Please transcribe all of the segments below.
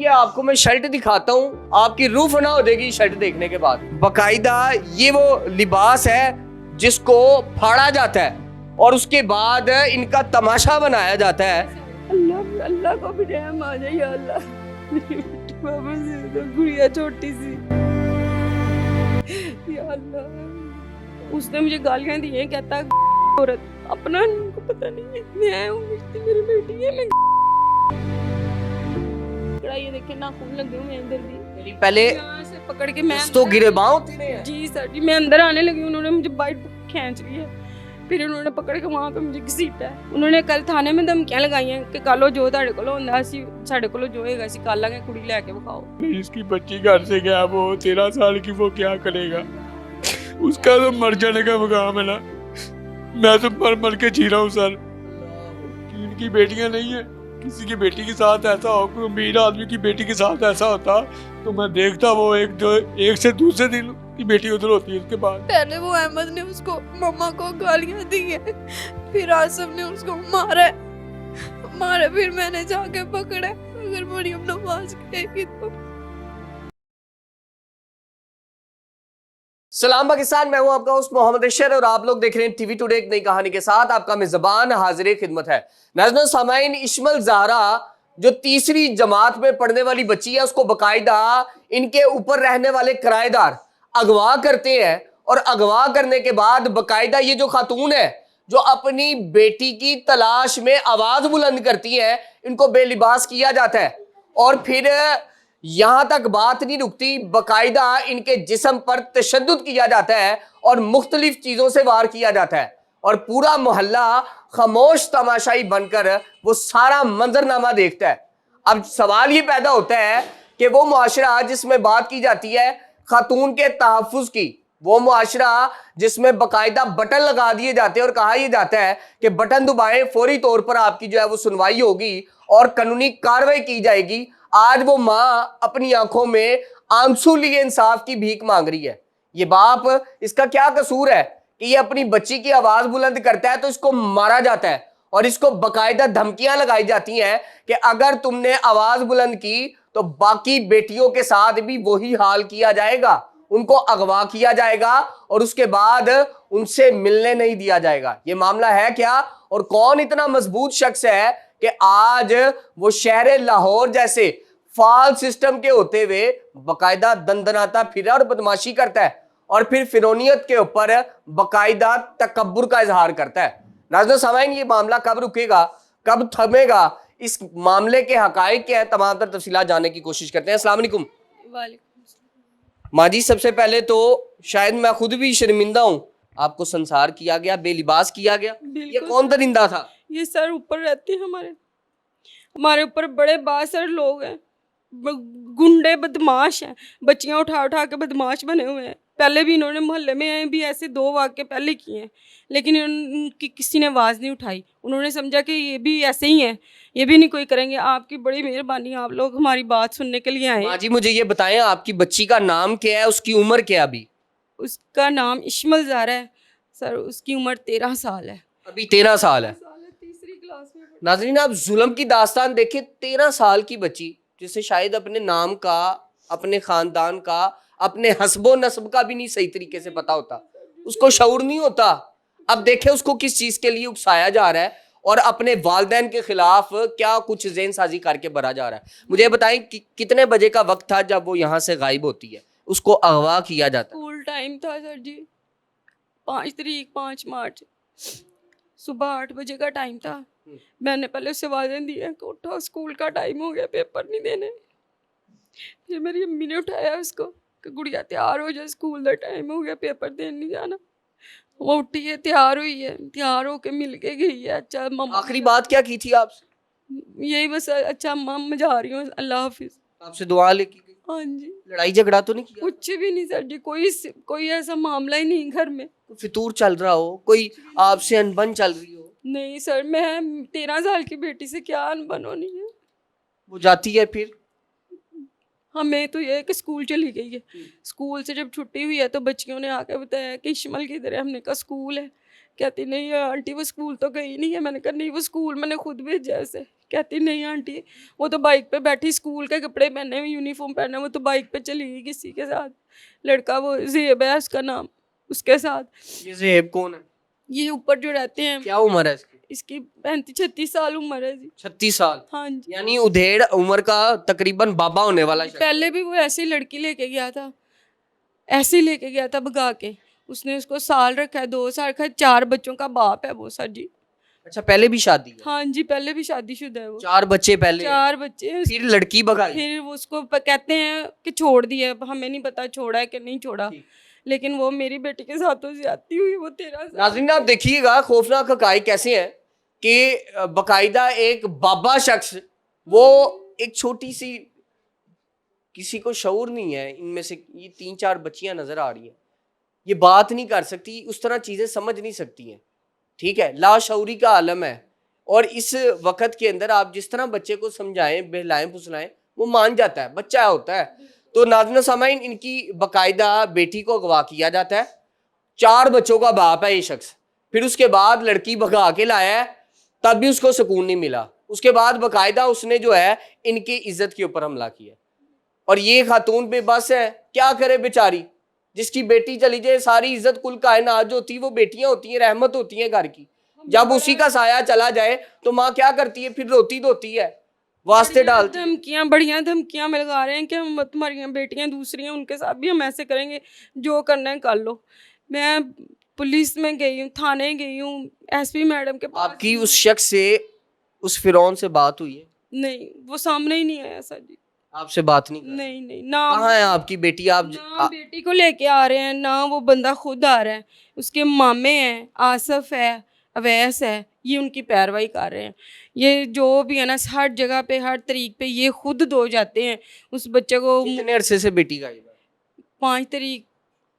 ये आपको मैं शर्ट दिखाता हूँ, आपकी रूह फना हो जाएगी शर्ट देखने के बाद। बकायदा ये वो लिबास है जिसको फाड़ा जाता है और उसके बाद इनका तमाशा बनाया जाता है। अल्लाह अल्लाह को भी रहम आ जाए या अल्लाह। मेरी बेटी वापस दे दो, गुड़िया छोटी सी। या अल्लाह, उसने मुझे गालियां दी हैं, कहता औरत अपना इनको पता नहीं है। मैं हूँ, मेरी बेटी है। मैं ये देखे नाखून लगे हुए हैं इधर भी। पहले यहाँ से पकड़ के मैं तो गिरेबान जी सर जी, मैं अंदर आने लगी, उन्होंने मुझे बाइट खींच ली है, फिर उन्होंने पकड़ के वहाँ पे मुझे घसीटा है। उन्होंने कल थाने में धमकियां लगाई हैं कि कल जो ਤੁਹਾਡੇ ਕੋਲ ਹੁੰਦਾ ਸੀ ਸਾਡੇ ਕੋਲ जो होएगा सी कल लांगे, कुड़ी लेके दिखाओ। इसकी बच्ची घर से गया, वो 13 साल की, वो क्या करेगा? उसका तो मर जाने का मुकाम है ना। मैं तो मर मर के जी रहा हूँ सर। इनकी बेटियां नहीं है, किसी की बेटी के साथ ऐसा हो, कोई अमीर आदमी की बेटी के साथ ऐसा होता तो मैं देखता। वो एक से दूसरे दिन की बेटी उधर होती है। उसके बाद पहले वो अहमद ने उसको मम्मा को गालियां दी है, फिर आसम ने उसको मारा, फिर मैंने जाके पकड़ा। अगर मरियम नवाज कहेगी तो। सलाम पाकिस्तान, मैं हूं आपका होस्ट मोहम्मद अशर और आप लोग देख रहे हैं टीवी टुडे एक नई कहानी के साथ। आपका मेजबान हाजिर खिदमत है। नाज़रीन सामाइन, इश्मल ज़हरा जो तीसरी जमात में पढ़ने वाली बच्ची है, उसको बकायदा इनके ऊपर रहने वाले किराएदार अगवा करते हैं और अगवा करने के बाद बकायदा ये जो खातून है जो अपनी बेटी की तलाश में आवाज बुलंद करती है, इनको बेलिबास किया जाता है और फिर यहां तक बात नहीं रुकती, बकायदा इनके जिस्म पर तशद्दुद किया जाता है और मुख्तलिफ चीजों से वार किया जाता है और पूरा मोहल्ला खामोश तमाशाई बनकर वो सारा मंजरनामा देखता है। अब सवाल ये पैदा होता है कि वो मुआशरा जिसमें बात की जाती है खातून के तहफ़्फ़ुज़ की, वो मुआशरा जिसमें बकायदा बटन लगा दिए जाते हैं और कहा यह जाता है कि बटन दबाएं, फौरी तौर पर आपकी जो है वो सुनवाई होगी और कानूनी कार्रवाई की जाएगी। आज वो माँ अपनी आंखों में आंसू लिए इंसाफ की भीख मांग रही है। ये बाप, इसका क्या कसूर है कि ये अपनी बच्ची की आवाज बुलंद करता है तो इसको मारा जाता है और इसको बकायदा धमकियां लगाई जाती हैं कि अगर तुमने आवाज बुलंद की तो बाकी बेटियों के साथ भी वही हाल किया जाएगा, उनको अगवा किया जाएगा और उसके बाद उनसे मिलने नहीं दिया जाएगा। ये मामला है क्या और कौन इतना मजबूत शख्स है कि आज वो शहर लाहौर जैसे फाल सिस्टम के होते हुए बकायदा दंदनाता फिर और बदमाशी करता है और फिर फिरौनियत के ऊपर बकायदा तकब्बुर का इजहार करता है। नाज़रीन सामाइन, ये मामला कब रुकेगा, कब थमेगा, इस मामले के हकाइक क्या है, तमाम तर तफसीलात जानने की कोशिश करते हैं। अस्सलाम वालेकुम। माँ जी, सबसे पहले तो शायद मैं खुद भी शर्मिंदा हूँ, आपको संसार किया गया, बेलिबास किया गया। ये कौन दरिंदा था? ये सर ऊपर रहते हैं, हमारे ऊपर बड़े बासर लोग हैं, गुंडे बदमाश हैं, बच्चियां उठा उठा के बदमाश बने हुए हैं। पहले भी इन्होंने मोहल्ले में भी ऐसे 2 वाक़े पहले किए हैं, लेकिन इनकी किसी ने आवाज़ नहीं उठाई। उन्होंने समझा कि ये भी ऐसे ही हैं, ये भी नहीं कोई करेंगे। आपकी बड़ी मेहरबानी, आप लोग हमारी बात सुनने के लिए आए। माँ जी, मुझे ये बताएं, आपकी बच्ची का नाम क्या है, उसकी उम्र क्या है अभी? उसका नाम इश्मल ज़हरा है सर, उसकी उम्र 13 साल है। अभी 13 साल है। तीसरी क्लास में। नाज़रीन, आप जुल्म की दास्तान देखें, 13 साल की बच्ची जिसे शायद अपने नाम का, अपने खानदान का, अपने हस्बो नस्ब का भी नहीं सही तरीके से पता होता, उसको शऊर नहीं होता। अब देखें उसको किस चीज के लिए उकसाया जा रहा है और अपने वालिदैन के खिलाफ क्या कुछ ज़हन साजी करके भरा जा रहा है। मुझे बताएं कि कितने बजे का वक्त था जब वो यहाँ से गायब होती है, उसको अगवा किया जाता है? स्कूल टाइम था सर जी, 5 मार्च, सुबह 8 बजे का टाइम था। मैंने पहले उसे आवाज़ें दी है कि उठो, स्कूल का टाइम हो गया, पेपर नहीं देने। फिर मेरी अम्मी ने उठाया उसको कि गुड़िया तैयार हो जा, स्कूल का टाइम हो गया, पेपर देने नहीं जाना। वो उठी है, तैयार हुई है, तैयार होके मिल के गई है। अच्छा मम्मा, आखिरी बात क्या की थी आपसे? यही बस, अच्छा मम्मा मैं जा रही हूँ, अल्लाह हाफिज। आपसे दुआ लेके गई? हाँ जी। लड़ाई झगड़ा तो नहीं किया? कुछ भी नहीं सर जी, कोई ऐसा मामला ही नहीं घर में। फितूर चल रहा हो, कोई आपसे अनबन चल रही हो? नहीं सर, मैं 13 साल की बेटी से क्या अनबन होनी है। वो जाती है फिर? हमें तो ये है कि स्कूल चली गई है। स्कूल से जब छुट्टी हुई है तो बच्चियों ने आके बताया कि इश्मल किधर है। हमने कहा स्कूल है। कहती नहीं आंटी वो स्कूल तो गई नहीं है। मैंने कहा नहीं, वो स्कूल मैंने खुद भेजा है उसे। कहती नहीं आंटी, वो तो बाइक पे बैठी, स्कूल के कपड़े पहने हुए, यूनिफॉर्म पहने, वो तो बाइक पे चली गई किसी के साथ, लड़का वो ज़ेब है उसका नाम, उसके साथ। ये ज़ेब कौन है? ये ऊपर जो रहते हैं, क्या उम्र है इसकी? इसकी 35-36 साल उम्र है जी। 36 साल? हाँ जी। यानी उधेड़ उम्र का तकरीबन बाबा होने वाला शख्स। पहले भी वो ऐसी लड़की लेके गया था, ऐसे ही लेके गया था भगा के, उसने उसको साल रखा है, 2 साल रखा है, 4 बच्चों का बाप है वो सर जी। अच्छा, पहले भी शादी है? हाँ जी, पहले भी शादीशुदा है वो। 4 बच्चे पहले? 4 बच्चे हैं। फिर लड़की भगाई? फिर वो उसको कहते हैं कि छोड़ दिया, अब हमें नहीं पता छोड़ा है कि नहीं छोड़ा, लेकिन वो मेरी बेटी के साथ तो ज्यादती हुई। वो 13 साल। नाज़रीन आप देखिएगा खौफनाक हकाइक कैसे हैं कि बकायदा एक बाबा शख्स, वो एक छोटी सी, किसी को शऊर नहीं है इनमें से, ये 3-4 बच्चियां नजर आ रही हैं, ये बात नहीं कर सकती, उस तरह चीजें समझ नहीं सकती हैं, ठीक है, लाशऊरी का आलम है। और इस वक्त के अंदर आप जिस तरह बच्चे को समझाएं, बहलाएं फुसलाएं, वो मान जाता है, बच्चा होता है। तो नाज़रीन सामाइन, इनकी बकायदा बेटी को अगवा किया जाता है, 4 बच्चों का बाप है ये शख्स, फिर उसके बाद लड़की भगा के लाया है, तब भी उसको सुकून नहीं मिला, उसके बाद बकायदा उसने जो है इनकी इज्जत के ऊपर हमला किया। और ये खातून बेबस है, क्या करे बेचारी, जिसकी बेटी चली जाए सारी इज्जत कुल कायनात जो होती है वो बेटियां होती हैं, रहमत होती है घर की। जब उसी का साया चला जाए तो माँ क्या करती है, फिर रोती धोती है, वास्ते डालती है। धमकियां, बढ़िया धमकियां में लगा रहे हैं कि हम तुम्हारी बेटियां दूसरी हैं, उनके साथ भी हम ऐसे करेंगे, जो करना है कर लो। मैं पुलिस में गई हूँ, थाने गई हूँ, एसपी मैडम के पास। आपकी उस शख्स से, उस फिरौन से बात हुई है? नहीं, वो सामने ही नहीं आया सर जी। आपसे बात नहीं कर? नहीं, ना कहाँ है आपकी बेटी? आप ना बेटी को लेके आ रहे हैं, ना वो बंदा खुद आ रहा है, उसके मामे हैं, आसफ है, अवैस है, ये उनकी पैरवाई कर रहे हैं। ये जो भी है ना, हर जगह पे, हर तरीक पे ये खुद दो जाते हैं उस बच्चे को। कितने अरसे से बेटी गायब है? 5 तारीख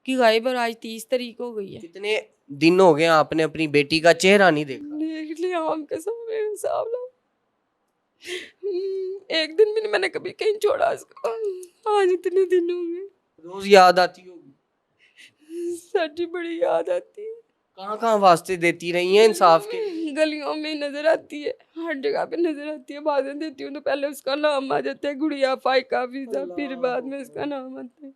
की गायब और आज 30 तारीख हो गई है। कितने दिन हो गए आपने अपनी बेटी का चेहरा नहीं देखा? देख लिया आंखों से मेरे हिसाब लो। एक दिन भी नहीं मैंने कभी कहीं छोड़ा उसको, आज इतने दिन हो गए। रोज याद आती होगी? सर जी बड़ी याद आती है। कहाँ कहाँ वास्ते देती रही हैं इंसाफ के? गलियों में नजर आती है, हर जगह पे नजर आती है। बातें देती हूँ तो पहले उसका नाम आ जाता है, गुड़िया, फाइका, फिजा, फिर बाद में उसका नाम आता है।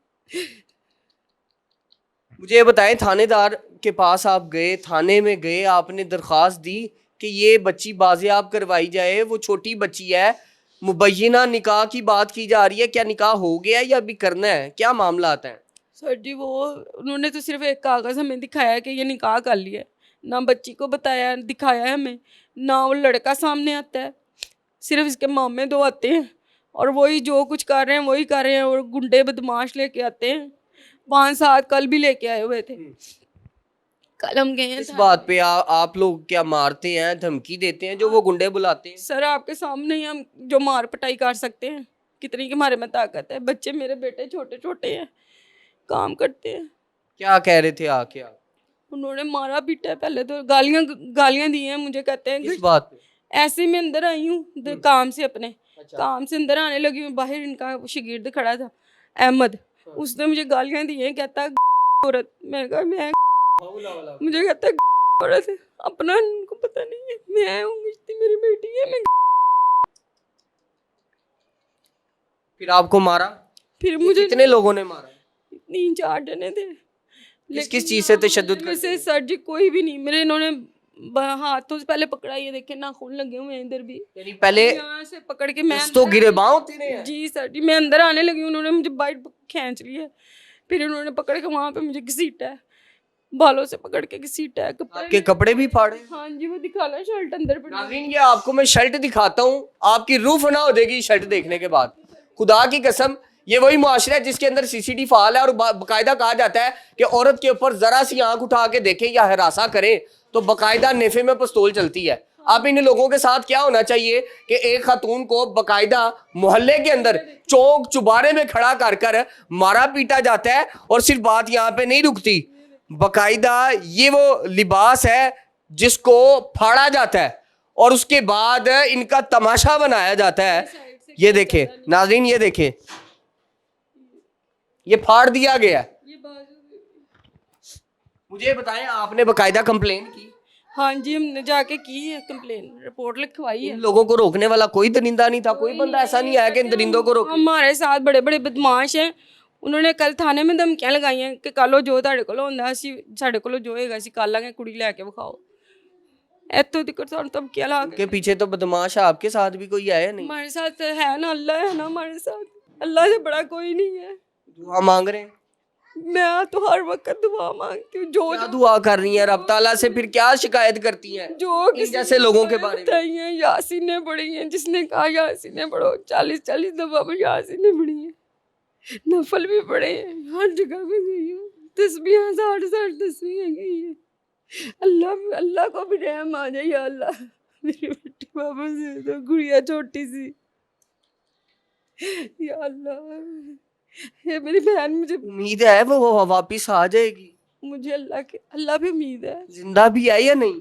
मुझे ये बताएं, थानेदार के पास आप गए, थाने में गए, आपने दरख्वास्त दी कि ये बच्ची बाजियाब करवाई जाए, वो छोटी बच्ची है, मुबैना निकाह की बात की जा रही है, क्या निकाह हो गया या अभी करना है, क्या मामला आता है? सर जी वो उन्होंने तो सिर्फ एक कागज़ हमें दिखाया कि ये निकाह कर लिया, ना बच्ची को बताया, दिखाया है हमें, ना वो लड़का सामने आता है, सिर्फ इसके मामे 2 आते हैं और वही जो कुछ कर रहे हैं वही कर रहे हैं। और गुंडे बदमाश लेके आते हैं, 5-7 कल भी लेके आए हुए थे। कल हम गए हैं इस बात पे आप लोग क्या मारते हैं, धमकी देते हैं जो वो गुंडे बुलाते हैं? सर आपके सामने ही हम जो मार पिटाई कर सकते हैं, कितनी की हमारे में ताकत है। बच्चे मेरे बेटे छोटे छोटे हैं, काम करते हैं। क्या कह रहे थे आके आप? उन्होंने मारा पीटा है, पहले तो गालियां दी हैं मुझे, कहते हैं किस बात पे? ऐसे ही मैं अंदर आई हूँ काम से, अपने अच्छा। काम से अंदर आने लगी हूँ, बाहर इनका शागिर्द खड़ा था अहमद, उसने मुझे गालियां दी हैं, कहता औरत। मैंने कहा मैं, मुझे कहता औरत, अपना इनको पता नहीं है, मैं हूँ मेरी बेटी है। मैं फिर आपको मारा? फिर मुझे कितने लोगों ने मारा? 3-4 जने थे। किस चीज से तशद्दुद में से सर जी कोई भी नहीं मेरे, इन्होंने हाथों से पहले पकड़ा, ये देखे नाखून लगे हुए हैं इधर भी, यानी पहले यहाँ से पकड़ के मैं तो गिरेबान तेरे हैं? जी सर जी, मैं अंदर आने लगी, उन्होंने मुझे बाइट खींच लिया, फिर उन्होंने पकड़ के वहाँ पे मुझे घसीटा है, बालों से पकड़ के घसीटा है। आपके कपड़े भी फाड़े? हाँ जी, वो दिखाना शर्ट अंदर पड़ी। नाज़रीन ये आपको मैं शर्ट दिखाता हूँ, आपकी रूह फना हो जाएगी शर्ट देखने के बाद, खुदा की कसम। ये वही मुआशरा है जिसके अंदर सीसीटीवी फाल है और बाकायदा कहा जाता है कि औरत के ऊपर जरा सी आंख उठा के देखें या हरासा करें तो बाकायदा नेफे में पिस्तौल चलती है। अब इन लोगों के साथ क्या होना चाहिए कि एक खातून को बाकायदा मोहल्ले के अंदर चौक चुबारे में खड़ा कर कर मारा पीटा जाता है। और सिर्फ बात यहाँ पे नहीं रुकती, बाकायदा ये वो लिबास है जिसको फाड़ा जाता है और उसके बाद इनका तमाशा बनाया जाता है। ये देखें नाज़रीन, ये देखें, ये फाड़ दिया गया। मुझे बताएं, आपने बाकायदा कंप्लेन की? हाँ जी, हमने जाके की है कंप्लेन, रिपोर्ट लिखवाई है। इन लोगों को रोकने वाला कोई दरिंदा नहीं था, कोई बंदा ऐसा नहीं आया कि इन दरिंदों को रोके। हमारे साथ बड़े बड़े बदमाश हैं, उन्होंने कल थाने में धमकियां लगाई हैं कि कल जो ਤੁਹਾਡੇ ਕੋਲ ਹੁੰਦਾ ਸੀ ਸਾਡੇ ਕੋਲ ਜੋ ਹੋਏਗਾ ਅਸੀਂ ਕੱਲ ਲਾਂਗੇ, ਕੁੜੀ ਲੈ ਕੇ ਵਿਖਾਓ। ਇੱਥੋਂ ਤੱਕ ਸਾਨੂੰ ਧਮकियां ला के। के पीछे तो बदमाश है, आपके साथ भी कोई आया नहीं? हमारे साथ है ना, अल्लाह है ना हमारे साथ, अल्लाह से बड़ा कोई नहीं है। दुआ मांग रहे हैं? मैं तो हर वक्त दुआ मांगती हूँ, जो क्या दुआ कर रही है रब ताला से, फिर क्या शिकायत करती हैं जो इन किसी जैसे लोगों के बारे में? बताई हैं, यासीनें पढ़ी हैं, जिसने कहा यासीनें पढ़ो 40-40 दफा में यासीनें पढ़ी हैं, नफल भी पढ़े हैं, हर जगह पे गई हूँ, तस्बीहां 60 तस्बीहें गई हैं। अल्लाह को भी रहम आ जाए, या अल्लाह मेरी बेटी वापस दे दो, गुड़िया छोटी सी, या अल्लाह ये मेरी बहन, मुझे उम्मीद है वो वापिस आ जाएगी? मुझे अल्लाह पे उम्मीद है। जिंदा भी है या नहीं?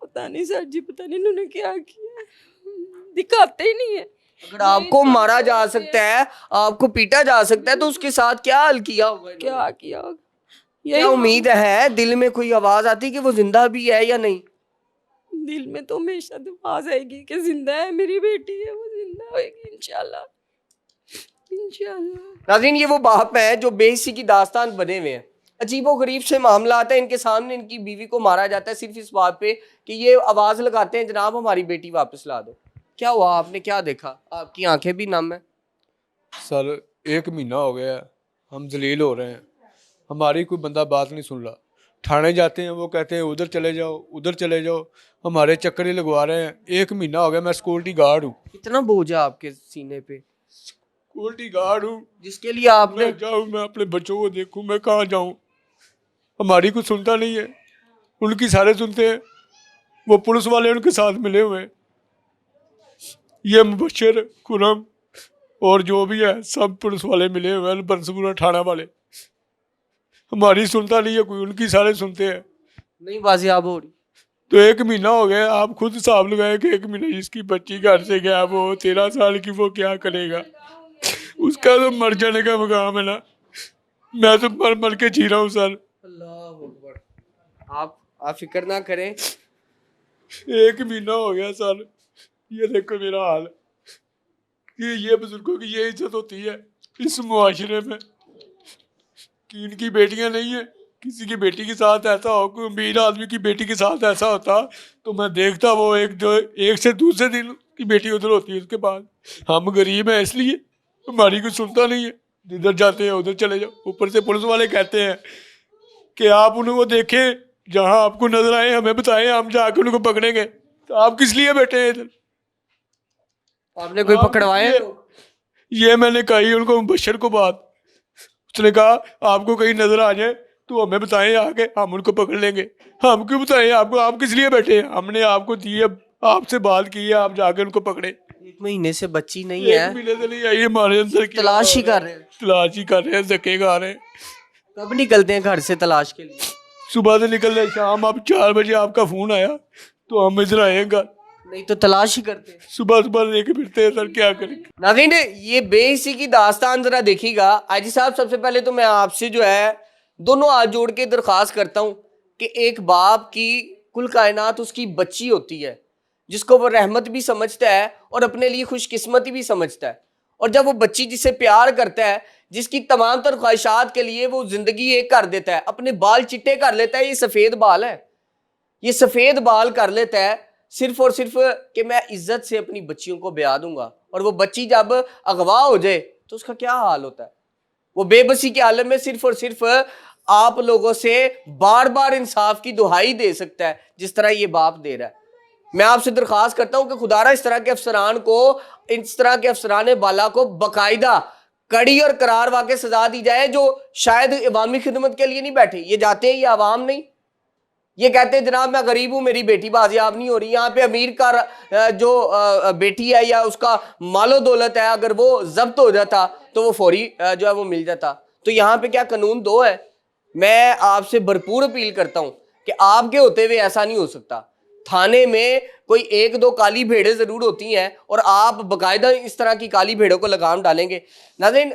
पता नहीं सर जी, पता नहीं इन्होंने क्या किया, दिखाते ही नहीं है। अगर आपको मारा जा सकता है, आपको पीटा जा सकता है, तो उसके साथ क्या हल किया होगा इन्होंने? क्या किया होगा? क्या उम्मीद है, दिल में कोई आवाज आती कि वो जिंदा भी है या नहीं? दिल में तो हमेशा आवाज आएगी कि जिंदा है, मेरी बेटी है, वो जिंदा होगी इंशाल्लाह, इंशाल्लाह। नाज़रीन, ये वो बाप हैं जो बेहिसी की दास्तान बने हुए हैं। अजीबो गरीब से मामला आता है, इनके सामने इनकी बीवी को मारा जाता है सिर्फ इस बात पे कि ये आवाज लगाते हैं जनाब हमारी बेटी वापस ला दो। क्या हुआ, आपने क्या देखा? आपकी आंखें भी नम है। सर 1 महीना हो गया है, हम जलील हो रहे हैं, हमारी कोई बंदा बात नहीं सुन रहा। थाने जाते हैं, वो कहते हैं उधर चले जाओ, उधर चले जाओ, हमारे चक्कर ही लगवा रहे हैं। 1 महीना हो गया, मैं सिक्योरिटी गार्ड हूँ। कितना बोझ है आपके सीने पे? सिक्योरिटी गार्ड हूँ, जिसके लिए आपने मैं जाऊँ, मैं अपने बच्चों को देखूँ, मैं कहाँ जाऊँ? हमारी कुछ सुनता नहीं है, उनकी सारे सुनते हैं। वो पुलिस वाले उनके साथ मिले हुए हैं, ये मुबशर, खुरम और जो भी है सब पुलिस वाले मिले हुए हैं, बंसपुरा थाना वाले। हमारी सुनता नहीं है कोई, उनकी सारे सुनते हैं। नहीं बाजियाब हो रही? तो 1 महीना हो गया, आप खुद हिसाब लगाए कि 1 महीना जिसकी बच्ची घर से गया, वो 13 साल की, वो क्या करेगा? उसका तो मर जाने का मकाम है ना। मैं तो मर मर के जी रहा हूँ सर। अल्लाह अकबर। आप फिक्र ना करें। 1 महीना हो गया सर, ये देखो मेरा हाल। ये बुजुर्गों की ये इज्जत होती है इस मुआशरे में कि इनकी बेटियां नहीं है। किसी की बेटी के साथ ऐसा हो, कोई अमीर आदमी की बेटी के साथ ऐसा होता तो मैं देखता, वो एक से दूसरे दिन की बेटी उधर होती है उसके पास। हम गरीब हैं इसलिए हमारी कोई सुनता नहीं है, जिधर जाते हैं उधर चले जाओ। ऊपर से पुलिस वाले कहते हैं कि आप उनको देखें, जहां आपको नजर आए हमें बताएं, हम जाके उनको पकड़ेंगे। तो आप किस लिए बैठे हैं इधर? आपने कोई पकड़वाए? ये मैंने कही उनको, मुबशर को बात। उसने कहा आपको कहीं नजर आ जाए तो हमें बताएं आके, हम उनको पकड़ लेंगे। हम क्यों बताएं आपको? आप किस लिए बैठे हैं? हमने आपको दी है, आपसे बात की है, आप जाके उनको पकड़े। 1 महीने से बच्ची नहीं है, 1 महीने से नहीं आई, हमारे अंदर की तलाश ही कर रहे हैं। तलाश ही कर रहे हैं, धक्के खा रहे हैं। कब निकलते हैं घर से तलाश के लिए? सुबह से निकल रहे, शाम अब 4 बजे आपका फोन आया तो हम इधर आए घर। नहीं तो तलाश ही करते हैं। सुबह लेके फिरते हैं सर, क्या करें? नाज़रीन, ये बेहिसी की दास्तान जरा देखिएगा। आजी साहब, सबसे पहले तो मैं आपसे जो है दोनों हाथ जोड़ के दरख्वास्त करता हूँ कि एक बाप की कुल कायनात उसकी बच्ची होती है, जिसको वो रहमत भी समझता है और अपने लिए खुशकिस्मती भी समझता है। और जब वो बच्ची जिसे प्यार करता है, जिसकी तमाम तर ख्वाहिशात के लिए वो जिंदगी एक कर देता है, अपने बाल चिट्टे कर लेता है, ये सफ़ेद बाल है, ये सफ़ेद बाल कर लेता है सिर्फ और सिर्फ कि मैं इज्जत से अपनी बच्चियों को ब्याह दूंगा। और वो बच्ची जब अगवा हो जाए तो उसका क्या हाल होता है? वो बेबसी के आलम में सिर्फ और सिर्फ आप लोगों से बार बार इंसाफ की दुहाई दे सकता है, जिस तरह ये बाप दे रहा है। मैं आपसे दरख्वास्त करता हूं कि खुदारा इस तरह के अफसरान को, इस तरह के अफसरान बाला को बाकायदा कड़ी और करार वाक़ई सजा दी जाए, जो शायद अवामी खिदमत के लिए नहीं बैठे। ये जाते हैं, ये आवाम नहीं, ये कहते हैं जनाब मैं गरीब हूं, मेरी बेटी बाजियाब नहीं हो रही। यहाँ पे अमीर का जो बेटी है या उसका मालो दौलत है, अगर वो जब्त हो जाता तो वो फौरी जो है वो मिल जाता। तो यहाँ पे क्या कानून दो है? मैं आपसे भरपूर अपील करता हूँ कि आपके होते हुए ऐसा नहीं हो सकता। थाने में कोई 1-2 काली भेड़ें जरूर होती हैं और आप बाकायदा इस तरह की काली भेड़ों को लगाम डालेंगे। नाज़रीन,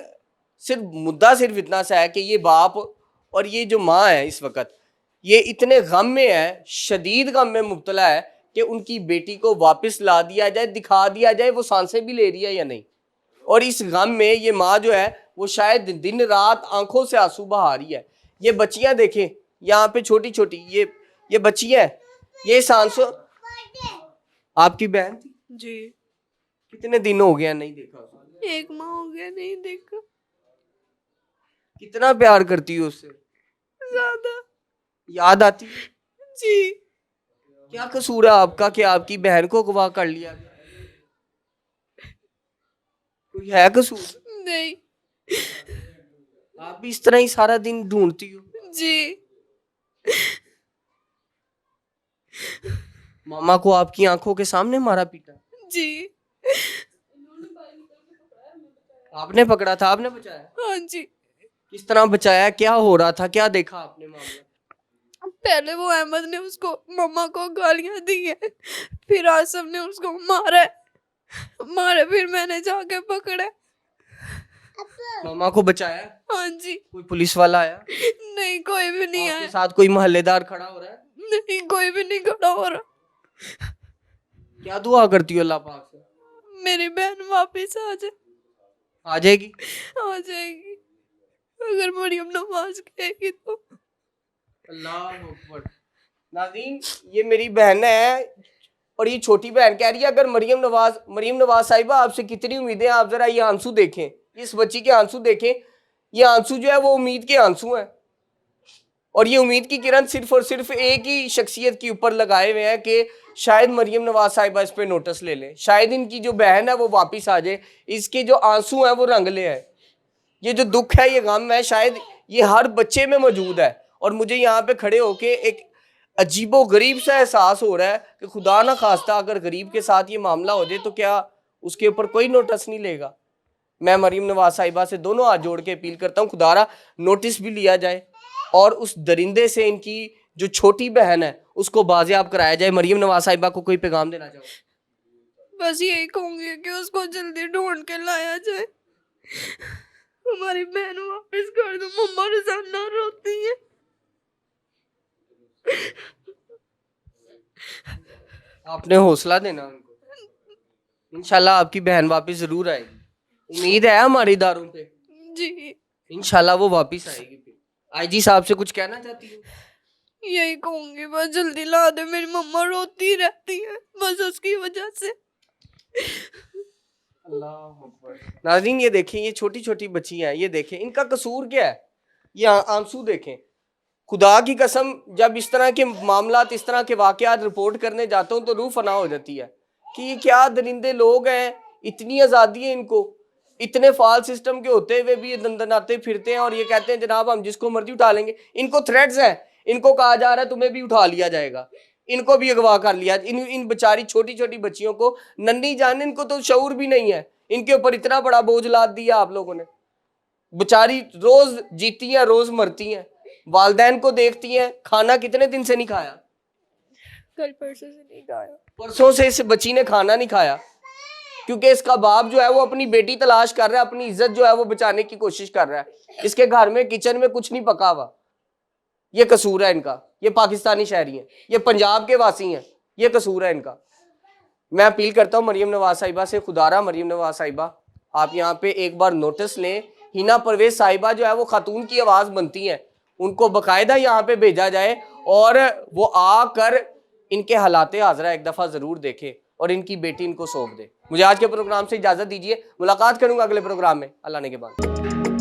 सिर्फ मुद्दा सिर्फ इतना सा है कि ये बाप और ये जो माँ है इस वक्त, ये इतने गम में है, शदीद गम में मुब्तला है कि उनकी बेटी को वापस ला दिया जाए, दिखा दिया जाए वो सांसें भी ले रही है या नहीं। और इस गम में ये माँ जो है वो शायद दिन रात आंखों से आंसू बहा रही है। ये बच्चियां देखें यहाँ पे छोटी छोटी, ये बच्चियां, ये सांसों, आपकी बहन थी? जी कितने दिन हो गया नहीं देखा? 1 माह हो गया नहीं देखा। कितना प्यार करती हो उससे? ज्यादा। याद आती है? जी क्या कसूर है आपका कि आपकी बहन को अगवा कर लिया गया? कोई है कसूर? नहीं। आप भी इस तरह ही सारा दिन ढूंढती हो? जी मामा को आपकी आंखों के सामने मारा पीटा? जी आपने पकड़ा था, आपने बचाया? हाँ जी। किस तरह बचाया, क्या हो रहा था, क्या देखा आपने मामला? पहले वो अहमद ने उसको मम्मा को गालियां दी है, फिर आसम ने उसको मारा फिर मैंने जाके पकड़ा। मामा को बचाया? हाँ जी। कोई पुलिस वाला आया? नहीं कोई भी नहीं आपके आया। साथ कोई मोहल्लेदार खड़ा हो रहा है? नहीं कोई भी नहीं खड़ा हो रहा। क्या दुआ करती हो अल्लाह पाक से? मेरी बहन वापस आ जाए। आ जाएगी? आ जाएगी अगर मरियम नवाज कहेगी तो। अल्लाह अकबर। नाज़रीन, ये मेरी बहन है और ये छोटी बहन कह रही है अगर मरियम नवाज साहिबा आपसे कितनी उम्मीदें, आप जरा ये आंसू देखें, इस बच्ची के आंसू देखें। ये आंसू जो है वो उम्मीद के आंसू हैं और ये उम्मीद की किरण सिर्फ और सिर्फ एक ही शख्सियत के ऊपर लगाए हुए हैं कि शायद मरियम नवाज साहिबा इस पे नोटिस ले लें, शायद इनकी जो बहन है वो वापस आ जाए, इसके जो आंसू हैं वो रंग ले आए। ये जो दुख है, ये गम है, शायद ये हर बच्चे में मौजूद है। और मुझे यहाँ पे खड़े होके एक अजीबो गरीब सा एहसास हो रहा है कि खुदा ना खास्ता अगर गरीब के साथ ये मामला हो जाए तो क्या उसके ऊपर कोई नोटिस नहीं लेगा। मैं मरियम नवाज साहिबा से दोनों हाथ जोड़ के अपील करता हूँ, खुदारा नोटिस भी लिया जाए और उस दरिंदे से इनकी जो छोटी बहन है उसको बाजियाब कराया जाए। मरियम नवाज साहिबा को कोई पैगाम देना चाहो? बस यही कहूंगी कि उसको जल्दी ढूंढ के लाया जाए, हमारी बहन वापस कर दो। मम्मा रोजाना रोती है। आपने हौसला देना उनको, इंशाल्लाह आपकी बहन वापस जरूर आएगी। उम्मीद है हमारे इदारों पे, जी इंशाल्लाह वो वापस आएगी। आईजी साहब से कुछ कहना चाहती हूँ? यही कहूंगी बस जल्दी ला दे, मेरी मम्मा रोती रहती है बस उसकी वजह से। नाज़रीन, ये देखें, ये छोटी छोटी बच्चियां हैं, ये देखें इनका कसूर क्या है। ये आंसू देखें, खुदा की कसम जब इस तरह के मामलात, इस तरह के वाकयात रिपोर्ट करने जाता हूँ तो रूह फना हो जाती है कि ये क्या दरिंदे लोग हैं, इतनी आज़ादी है इनको, इतने फाल सिस्टम के होते हुए भी ये दंदनाते फिरते हैं और ये कहते हैं जनाब हम जिसको मर्जी उठा लेंगे। इनको थ्रेट्स हैं, इनको कहा जा रहा है तुम्हें भी उठा लिया जाएगा, इनको भी अगवा कर लिया। इन बेचारी छोटी छोटी बच्चियों को नन्ही जान, इनको तो शऊर भी नहीं है, इनके ऊपर इतना बड़ा बोझ लाद दिया आप लोगों ने। बेचारी रोज जीती हैं, रोज मरती हैं, वालदैन को देखती हैं, खाना कितने दिन से नहीं खाया? कल परसों से नहीं खाया। परसों से इस बच्ची ने खाना नहीं खाया क्योंकि इसका बाप जो है वो अपनी बेटी तलाश कर रहा है, अपनी इज्जत जो है वो बचाने की कोशिश कर रहा है। इसके घर में किचन में कुछ नहीं पका हुआ। ये कसूर है इनका। ये पाकिस्तानी शहरी हैं, ये पंजाब के वासी हैं, ये कसूर है इनका। मैं अपील करता हूँ मरियम नवाज साहिबा से, खुदारा मरियम नवाज साहिबा आप यहाँ पे एक बार नोटिस लें। हिना परवेज साहिबा जो है वो खातून की आवाज़ बनती हैं, उनको बाकायदा यहाँ पे भेजा जाए और वो आकर इनके हालाते हाजरा एक दफ़ा ज़रूर देखे और इनकी बेटी इनको सौंप दे। मुझे आज के प्रोग्राम से इजाज़त दीजिए, मुलाकात करूँगा अगले प्रोग्राम में अल्लाह ने के बाद।